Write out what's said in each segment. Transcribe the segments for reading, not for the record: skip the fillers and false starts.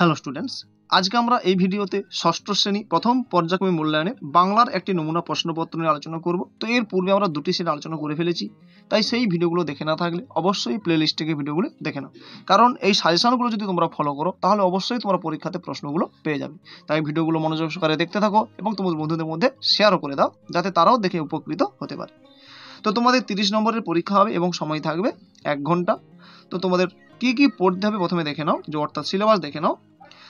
Hello students, আজকে আমরা এই ভিডিওতে ষষ্ঠ শ্রেণী প্রথম পর্যায়ক্রমিক মূল্যায়নের বাংলার একটি নমুনা প্রশ্নপত্র নিয়ে আলোচনা করব। তো এর পূর্বে আমরা দুটি সেট আলোচনা করে ফেলেছি, তাই সেই ভিডিওগুলো দেখে না থাকলে অবশ্যই প্লেলিস্ট থেকে ভিডিওগুলো দেখে নাও। কারণ এই সাজেশনগুলো যদি তোমরা ফলো করো তাহলে অবশ্যই তোমরা পরীক্ষাতে প্রশ্নগুলো পেয়ে যাবে। তাই ভিডিওগুলো মনোযোগ সহকারে দেখতে থাকো এবং তোমাদের বন্ধুদের মধ্যে শেয়ারও করে দাও, যাতে তারাও দেখে উপকৃত হতে পারে। তো তোমাদের 30 নম্বরের পরীক্ষা হবে এবং সময় থাকবে 1 ঘন্টা। তো তোমাদের কি কি পড়তে হবে প্রথমে দেখে নাও, যে অর্থাৎ সিলেবাস দেখে নাও।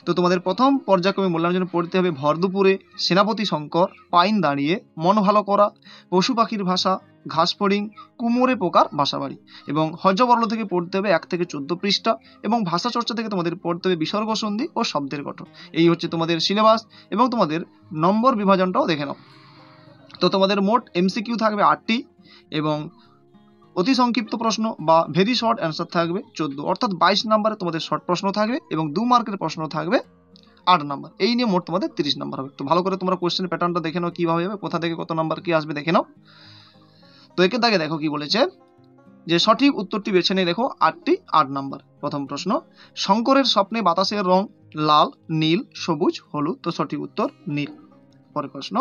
তো তোমাদের প্রথম পর্যায়ক্রমিক মূল্যায়নের জন্য পড়তে হবে ভর দুপুরে, সেনাপতি শঙ্কর, পাইন দাঁড়িয়ে, মন ভালো করা, পশু পাখির ভাষা, ঘাস ফড়িং, কুমোরে পোকার বাসাবাড়ি। এবং হর্যবর্ণ থেকে পড়তে হবে 1 থেকে 14 পৃষ্ঠা। এবং ভাষা চর্চা থেকে তোমাদের পড়তে হবে বিসর্গ সন্ধি ও শব্দের গঠন। এই হচ্ছে তোমাদের সিলেবাস এবং তোমাদের নম্বর বিভাজনটাও দেখে নাও। তো তোমাদের মোট এমসিকিউ থাকবে 8টি এবং অতি সংক্ষিপ্ত প্রশ্ন বা ভেরি শর্ট অ্যান্সার থাকবে 14, অর্থাৎ 22 নম্বরে তোমাদের শর্ট প্রশ্ন থাকবে এবং 2 মার্কের প্রশ্ন থাকবে 8 নম্বর। এই নিয়ে মোট তোমাদের 30 নম্বর হবে। তো ভালো করে তোমরা কোশ্চেন প্যাটার্নটা দেখে নাও, কিভাবে হবে, কোথা থেকে কত নাম্বার কি আসবে দেখে নাও। তো একে দাগে দেখো কি বলেছে, যে সঠিক উত্তরটি বেছে নিয়ে দেখো 8 নম্বর। প্রথম প্রশ্ন, শঙ্করের স্বপ্নে বাতাসের রং লাল, নীল, সবুজ, হলুদ। তো সঠিক উত্তর নীল। পরের প্রশ্ন,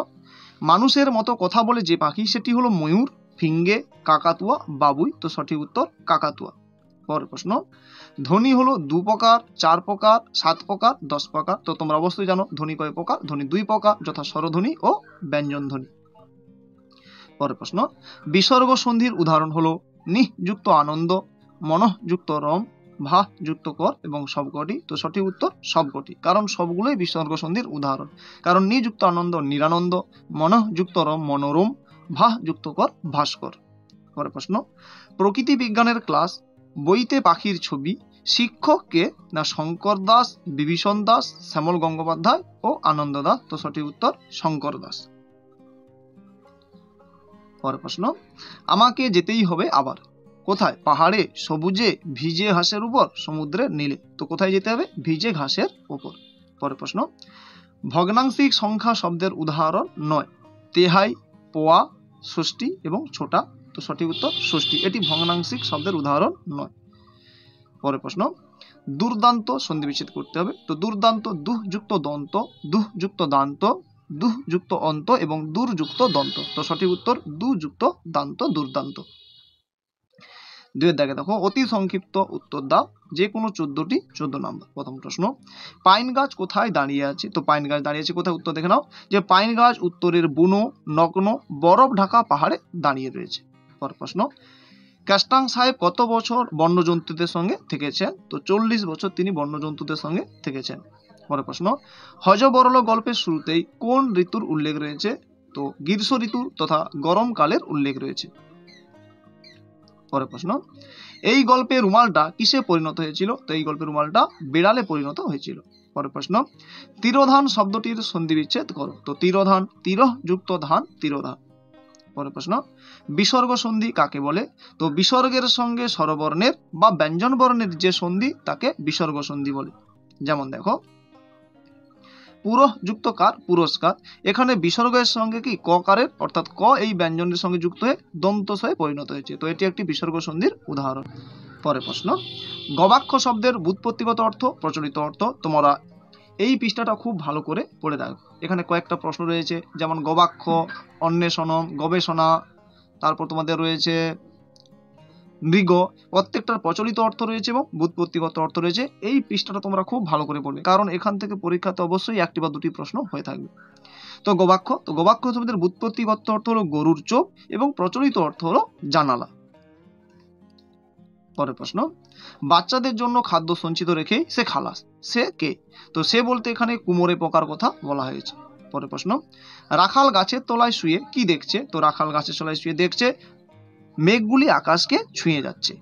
মানুষের মতো কথা বলে যে পাখি সেটি হলো ময়ূর, ফিঙ্গে, কাকাতুয়া, বাবুই। তো সঠিক উত্তর কাকাতুয়া। পরের প্রশ্ন, ধ্বনি হলো 2 প্রকার, 4 প্রকার, 7 প্রকার, 10 প্রকার। তো তোমরা অবশ্যই জানো ধ্বনি কয় প্রকার। ধ্বনি 2 প্রকার, যথা স্বরধ্বনি ও ব্যঞ্জন ধ্বনি। পরের প্রশ্ন, বিসর্গ সন্ধির উদাহরণ হলো নিঃ যুক্ত আনন্দ, মনঃ যুক্ত রম, ভাহ যুক্ত কর এবং সবকটি। তো সঠিক উত্তর সবকটি, কারণ সবগুলোই বিসর্গ সন্ধির উদাহরণ। কারণ নিযুক্ত আনন্দ নিরানন্দ, মনঃ যুক্ত রম মনোরম, ভাহ যুক্ত কর ভাস্কর। পরের প্রশ্ন, প্রকৃতি বিজ্ঞানের ক্লাস, বইতে পাখির ছবি, শিক্ষক কে? না শঙ্কর দাস, বিভীষণ দাস, শ্যামল গঙ্গোপাধ্যায় ও আনন্দ দাস। তো সঠিক উত্তর শঙ্কর দাস। পরের প্রশ্ন, আমাকে যেতেই হবে আবার, কোথায়? পাহাড়ে, সবুজে, ভিজে ঘাসের উপর, সমুদ্রের নীলে। তো কোথায় যেতে হবে? ভিজে ঘাসের উপর। পরের প্রশ্ন, ভগ্নাংশিক সংখ্যা শব্দের উদাহরণ নয়, তেহাই, পোয়া, ষষ্ঠী এবং ছোটা। তো সঠিক উত্তর ষষ্ঠী, এটি ভগ্নাংশিক শব্দের উদাহরণ নয়। পরের প্রশ্ন, দুর্দান্ত সন্ধি বিচ্ছেদ করতে হবে। তো দুর্দান্ত দুহ যুক্ত দন্ত, দুহ যুক্ত দান্ত, দুহ যুক্ত অন্ত এবং দূর যুক্ত দন্ত। তো সঠিক উত্তর দু যুক্ত দান্ত, দুর্দান্ত। 2 দাগে দেখো, অতি সংক্ষিপ্ত উত্তর দাও, যে কোনো 14টি 14 নম্বর। প্রথম প্রশ্ন, পাইন গাছ কোথায় দাঁড়িয়ে আছে? তো পাইন গাছ দাঁড়িয়ে আছে কোথায়? উত্তর দেখে নাও, যে পাইন গাছ উত্তরের বুনো নগ্ন বরফ ঢাকা পাহাড়ে দাঁড়িয়ে রয়েছে। পরের প্রশ্ন, কাস্টাং সাহেব কত বছর বন্যজন্তুদের সঙ্গে থেকেছেন? তো 40 বছর তিনি বন্যজন্তুদের সঙ্গে থেকেছেন। পরের প্রশ্ন, হযবরল গল্পের শুরুতেই কোন ঋতুর উল্লেখ রয়েছে? তো গ্রীষ্ম ঋতুর তথা গরমকালের উল্লেখ রয়েছে। পরের প্রশ্ন, এই গল্পে রুমালটা কিসে পরিণত হয়েছিল? তো এই গল্পে রুমালটা বিড়ালে পরিণত হয়েছিল। পরের প্রশ্ন, তিরোধান শব্দটির সন্ধি বিচ্ছেদ করো। তো তিরোধান, তিরহ যুক্ত ধান, তিরোধান। পরের প্রশ্ন, বিসর্গ সন্ধি কাকে বলে? তো বিসর্গের সঙ্গে স্বরবর্ণের বা ব্যঞ্জন বর্ণের যে সন্ধি তাকে বিসর্গ সন্ধি বলে। যেমন দেখো, পুরহ যুক্ত কার, পুরস্কার। এখানে বিসর্গের সঙ্গে কি ককারের, অর্থাৎ ক এই ব্যঞ্জনের সঙ্গে যুক্ত হয়ে দন্তস্বয়ে পরিণত হয়েছে। তো এটি একটি বিসর্গ সন্ধির উদাহরণ। পরের প্রশ্ন, গবাক্ষ শব্দের ব্যুৎপত্তিগত অর্থ, প্রচলিত অর্থ। তোমরা এই পৃষ্ঠাটা খুব ভালো করে পড়ে দাও। এখানে কয়েকটা প্রশ্ন রয়েছে, যেমন গবাক্ষ, অন্বেষণম, গবেষণা, তারপর তোমাদের রয়েছে মৃগ। প্রত্যেকটার প্রচলিত অর্থ রয়েছে এবং ব্যুৎপত্তিগত অর্থ রয়েছে। এই পৃষ্ঠাটা তোমরা খুব ভালো করে পড়বে, কারণ এখান থেকে পরীক্ষাতে অবশ্যই 1টি বা 2টি প্রশ্ন হয়ে থাকবে। তো গবাক্ষ শব্দের ব্যুৎপত্তিগত অর্থ হলো গরুর চোখ এবং প্রচলিত অর্থ হলো জানালা। পরের প্রশ্ন, বাচ্চাদের জন্য খাদ্য সঞ্চিত রেখে সে খালাস, সে কে? তো সে বলতে এখানে কুমোরে পোকার কথা বলা হয়েছে। পরের প্রশ্ন, রাখাল গাছের তলায় শুয়ে কি দেখছে? তো রাখাল গাছের তলায় শুয়ে দেখছে মেঘগুলি আকাশকে ছুঁয়ে যাচ্ছে।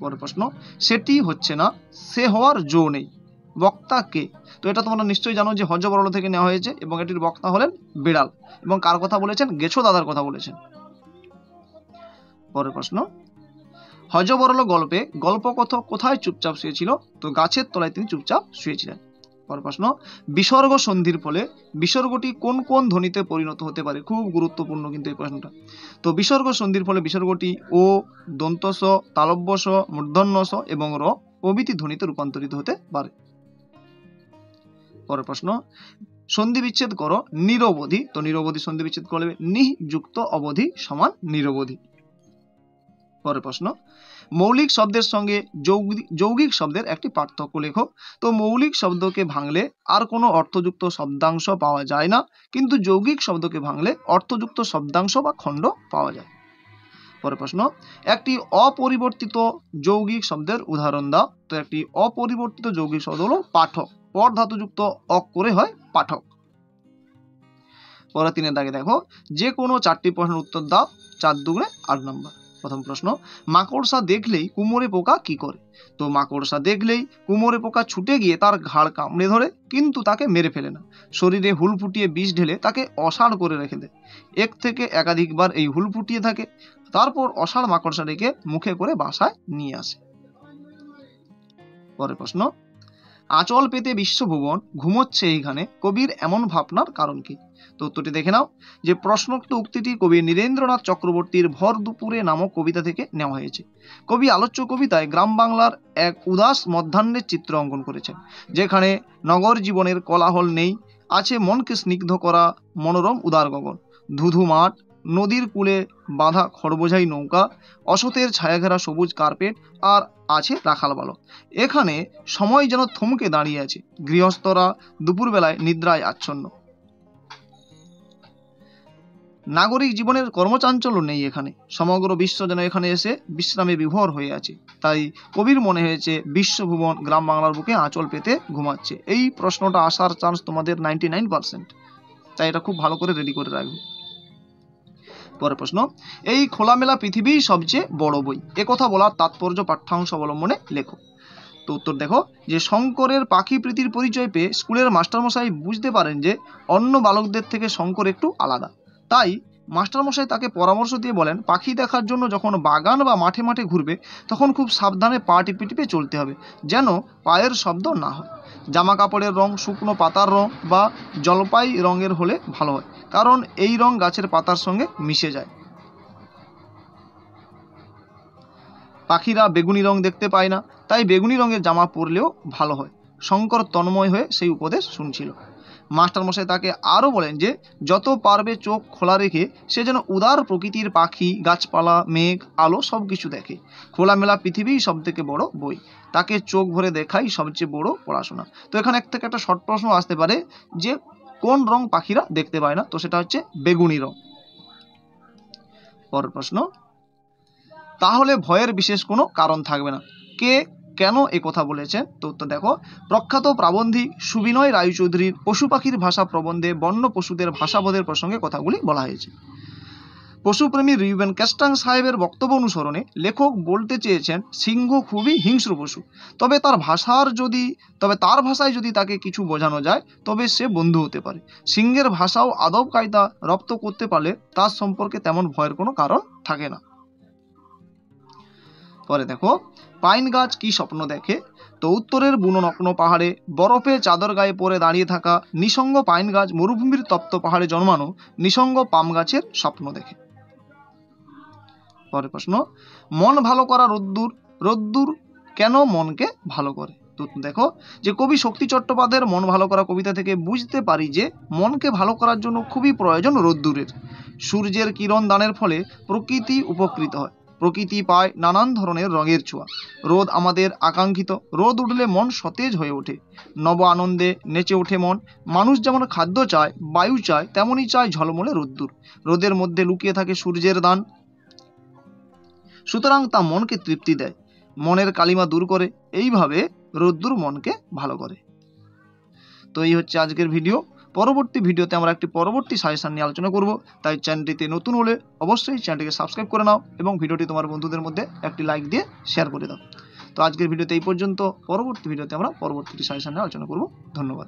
পরের প্রশ্ন, সেটি হচ্ছে না, সে হওয়ার জো নেই, বক্তা কে? তো এটা তোমরা নিশ্চয়ই জানো যে হযবরল থেকে নেওয়া হয়েছে এবং এটির বক্তা হলেন বিড়াল। এবং কার কথা বলেছেন? গেছো দাদার কথা বলেছেন। পরের প্রশ্ন, হযবরল গল্পে গল্পকথক কোথায় চুপচাপ শুয়েছিল? তো গাছের তলায় তিনি চুপচাপ শুয়েছিলেন। পরের প্রশ্ন, বিসর্গ সন্ধির ফলে বিসর্গটি কোন কোন ধ্বনিতে পরিণত হতে পারে? খুব গুরুত্বপূর্ণ কিন্তু এই প্রশ্নটা। তো বিসর্গ সন্ধির ফলে বিসর্গটি ও, দন্তস, তালব্য স, মূর্ধন্য স এবং র প্রভৃতি ধ্বনিতে রূপান্তরিত হতে পারে। পরের প্রশ্ন, সন্ধি বিচ্ছেদ করো নিরবধি। তো নিরবধি সন্ধি বিচ্ছেদ করলে নিহ যুক্ত অবধি সমান নিরবধি। পরের প্রশ্ন, মৌলিক শব্দের সঙ্গে যৌগিক শব্দের একটি পার্থক্য লেখো। তো মৌলিক শব্দকে ভাঙলে আর কোনো অর্থযুক্ত শব্দাংশ পাওয়া যায় না, কিন্তু যৌগিক শব্দকে ভাঙলে অর্থযুক্ত শব্দাংশ বা খণ্ড পাওয়া যায়। পরের প্রশ্ন, একটি অপরিবর্তিত যৌগিক শব্দের উদাহরণ দাও। তো একটি অপরিবর্তিত যৌগিক শব্দ হলো পাঠক। পর ধাতুযুক্ত অক করে হয় পাঠক। পরের 3 দাগে দেখো, যে কোনো 4টি প্রশ্নের উত্তর দাও। 4 দুগুণে 8 নম্বর। প্রথম প্রশ্ন, মাকড়সা দেখলেই কুমোরে পোকা কি করে? তো মাকড়সা দেখলেই কুমোরে পোকা ছুটে গিয়ে তার ঘাড় কামড়ে ধরে, কিন্তু তাকে মেরে ফেলে না। শরীরে হুল ফুটিয়ে বিষ ঢেলে তাকে অসাড় করে রেখে দেয়। এক থেকে একাধিকবার এই হুল ফুটিয়ে থাকে, তারপর অসাড় মাকড়সাটিকে মুখে করে বাসায় নিয়ে আসে। পরের প্রশ্ন, আঁচল পেতে বিশ্বভুবন ঘুমোচ্ছে এইখানে, কবির এমন ভাবনার কারণ কি? তো উত্তরটি দেখে নাও যে প্রশ্নোক্ত উক্তিটি কবি নীরেন্দ্রনাথ চক্রবর্তীর ভর দুপুরে নামক কবিতা থেকে নেওয়া হয়েছে। কবি আলোচ্য কবিতায় গ্রাম বাংলার এক উদাস মধ্যাহ্নের চিত্র অঙ্কন করেছেন, যেখানে নগর জীবনের কোলাহল নেই, আছে মনকে স্নিগ্ধ করা মনোরম উদার গগন, ধুধু মাঠ, নদীর কূলে বাঁধা খড়বোঝাই নৌকা, অসতের ছায়াঘেরা সবুজ কার্পেট, আর আছে রাখাল বালক। এখানে সময় যেন থমকে দাঁড়িয়ে আছে, গৃহস্থরা দুপুরবেলায় নিদ্রায় আচ্ছন্ন। নাগরিক জীবনের কর্মচাঞ্চল্য নেই এখানে, সমগ্র বিশ্ব যেন এখানে এসে বিশ্রামে বিভোর হয়ে আছে। তাই কবির মনে হয়েছে বিশ্বভুবন গ্রাম বাংলার বুকে আঁচল পেতে ঘুমাচ্ছে। এই প্রশ্নটা আসার চান্স তোমাদের 99%, তাই এটা খুব ভালো করে রেডি করে রাখবে। পরের প্রশ্ন, এই খোলামেলা পৃথিবী সবচেয়ে বড় বই, একথা বলার তাৎপর্য পাঠ্যাংশ অবলম্বনে লেখো। তো উত্তর দেখো যে শঙ্করের পাখি প্রীতির পরিচয় পেয়ে স্কুলের মাস্টারমশাই বুঝতে পারেন যে অন্য বালকদের থেকে শঙ্কর একটু আলাদা। তাই মাস্টারমশাই তাকে পরামর্শ দিয়ে বলেন, পাখি দেখার জন্য যখন বাগান বা মাঠে মাঠে ঘুরবে, তখন খুব সাবধানে পা টিপে টিপে চলতে হবে, যেন পায়ের শব্দ না হয়। জামা কাপড়ের রং শুকনো পাতার রং বা জলপাই রঙের হলে ভালো হয়, কারণ এই রং গাছের পাতার সঙ্গে মিশে যায়। পাখিরা বেগুনি রং দেখতে পায় না, তাই বেগুনি রঙের জামা পরলেও ভালো হয়। শঙ্কর তন্ময় হয়ে সেই উপদেশ শুনছিল। মাস্টারমশাই তাকে আরও বলেন যে যত পারবে চোখ খোলা রেখে সে যেন উদার প্রকৃতির পাখি, গাছপালা, মেঘ, আলো সব কিছু দেখে। খোলামেলা পৃথিবীই সব থেকে বড় বই, তাকে চোখ ভরে দেখাই সবচেয়ে বড় পড়াশোনা। তো এখানে এক থেকে একটা শর্ট প্রশ্ন আসতে পারে যে কোন রং পাখিরা দেখতে পায় না? তো সেটা হচ্ছে বেগুনি রং। পরের প্রশ্ন, তাহলে ভয়ের বিশেষ কোনো কারণ থাকবে না, কে কেন এ কথা বলেছেন? তো উত্তর দেখো, প্রখ্যাত প্রাবন্ধিক সুবিনয় রায়চৌধুরীর পশু পাখির ভাষা প্রবন্ধে বন্য পশুদের ভাষাবোধের প্রসঙ্গে কথাগুলি বলা হয়েছে। পশুপ্রেমী রিউবেন ক্যাস্টাং সাহেবের বক্তব্য অনুসরণে লেখক বলতে চেয়েছেন সিংহ খুবই হিংস্র পশু, তবে তার ভাষায় যদি তাকে কিছু বোঝানো যায় তবে সে বন্ধু হতে পারে। সিংহের ভাষাও আদব কায়দা রপ্ত করতে পারলে তার সম্পর্কে তেমন ভয়ের কোনো কারণ থাকে না। পরে দেখো, পাইন গাছ কি স্বপ্ন দেখে? তো উত্তরের বুনো নগ্ন পাহাড়ে বরফে চাদর গায়ে পরে দাঁড়িয়ে থাকা নিসঙ্গ পাইন গাছ মরুভূমির তপ্ত পাহাড়ে জন্মানো নিসঙ্গ পাম গাছের স্বপ্ন দেখে। পরের প্রশ্ন, মন ভালো করা রোদ্দুর কেন মনকে ভালো করে? তো দেখো যে কবি শক্তি চট্টোপাধ্যায়ের মন ভালো করা কবিতা থেকে বুঝতে পারি যে মনকে ভালো করার জন্য খুবই প্রয়োজন রোদ্দুরের। সূর্যের কিরণ দানের ফলে প্রকৃতি উপকৃত হয়, প্রকৃতি পায় নানান ধরনের রঙের ছোঁয়া। রোদ আমাদের আকাঙ্ক্ষিত, রোদ উঠলে মন সতেজ হয়ে ওঠে, নব আনন্দে নেচে ওঠে মন। মানুষ যেমন খাদ্য চায়, বায়ু চায়, তেমনই চায় ঝলমলে রোদ্দুর। রোদের মধ্যে লুকিয়ে থাকে সূর্যের দান, সুতরাং তা মনকে তৃপ্তি দেয়, মনের কালিমা দূর করে। এইভাবে রোদ্দুর মনকে ভালো করে। তো এই হচ্ছে আজকের ভিডিও। পরবর্তী ভিডিওতে আমরা একটি পরবর্তী সাজেশন নিয়ে আলোচনা করব, তাই চ্যানেলটিতে নতুন হলে অবশ্যই চ্যানেলটিকে সাবস্ক্রাইব করে নাও এবং ভিডিওটি তোমার বন্ধুদের মধ্যে একটি লাইক দিয়ে শেয়ার করে দাও। তো আজকের ভিডিওতে এই পর্যন্ত, পরবর্তী ভিডিওতে আমরা পরবর্তী সাজেশন নিয়ে আলোচনা করব। ধন্যবাদ।